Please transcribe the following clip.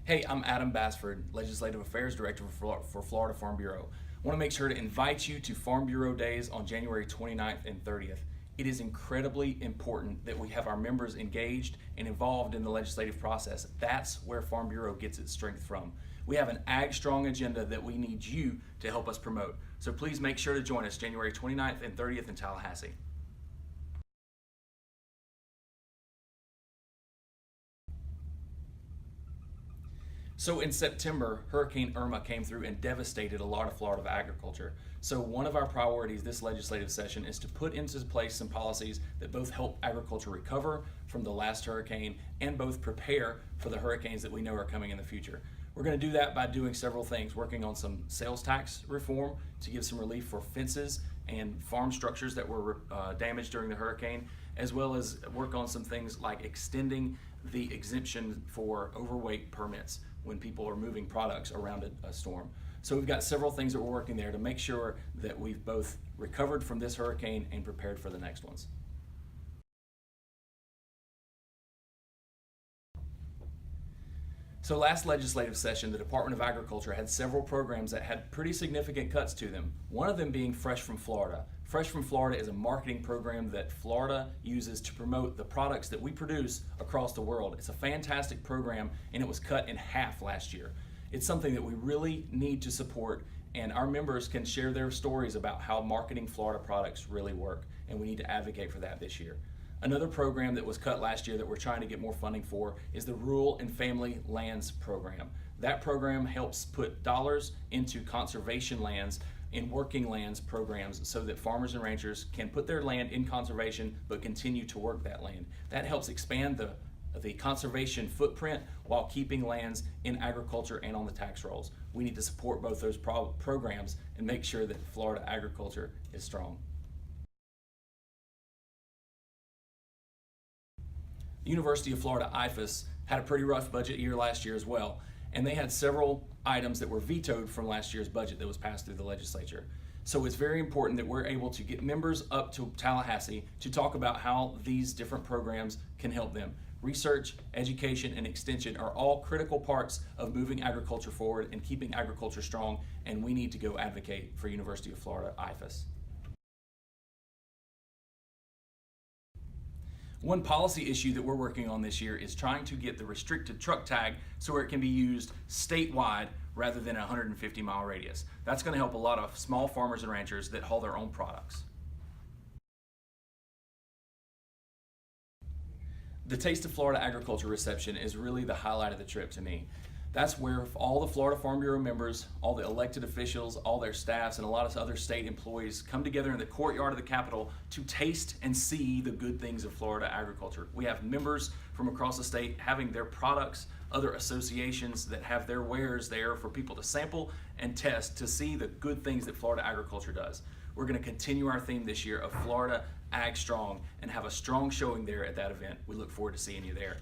Hey, I'm Adam Basford, Legislative Affairs Director for Florida Farm Bureau. I want to make sure to invite you to Farm Bureau Days on January 29th and 30th. It is incredibly important that we have our members engaged and involved in the legislative process. That's where Farm Bureau gets its strength from. We have an ag strong agenda that we need you to help us promote. So please make sure to join us January 29th and 30th in Tallahassee. So in September, Hurricane Irma came through and devastated a lot of Florida agriculture. So one of our priorities this legislative session is to put into place some policies that both help agriculture recover from the last hurricane and both prepare for the hurricanes that we know are coming in the future. We're going to do that by doing several things, working on some sales tax reform to give some relief for fences and farm structures that were damaged during the hurricane, as well as work on some things like extending the exemption for overweight permits when people are moving products around a storm. So we've got several things that we're working there to make sure that we've both recovered from this hurricane and prepared for the next ones. So last legislative session, the Department of Agriculture had several programs that had pretty significant cuts to them. One of them being Fresh from Florida. Fresh from Florida is a marketing program that Florida uses to promote the products that we produce across the world. It's a fantastic program and it was cut in half last year. It's something that we really need to support, and our members can share their stories about how marketing Florida products really work, and we need to advocate for that this year. Another program that was cut last year that we're trying to get more funding for is the Rural and Family Lands Program. That program helps put dollars into conservation lands and working lands programs so that farmers and ranchers can put their land in conservation but continue to work that land. That helps expand the conservation footprint while keeping lands in agriculture and on the tax rolls. We need to support both those programs and make sure that Florida agriculture is strong. The University of Florida IFAS had a pretty rough budget year last year as well, and they had several items that were vetoed from last year's budget that was passed through the legislature. So it's very important that we're able to get members up to Tallahassee to talk about how these different programs can help them. Research, education, and extension are all critical parts of moving agriculture forward and keeping agriculture strong, and we need to go advocate for University of Florida IFAS. One policy issue that we're working on this year is trying to get the restricted truck tag so where it can be used statewide rather than a 150-mile radius. That's going to help a lot of small farmers and ranchers that haul their own products. The Taste of Florida Agriculture reception is really the highlight of the trip to me. That's where all the Florida Farm Bureau members, all the elected officials, all their staffs, and a lot of other state employees come together in the courtyard of the Capitol to taste and see the good things of Florida agriculture. We have members from across the state having their products, other associations that have their wares there for people to sample and test to see the good things that Florida agriculture does. We're going to continue our theme this year of Florida Ag Strong and have a strong showing there at that event. We look forward to seeing you there.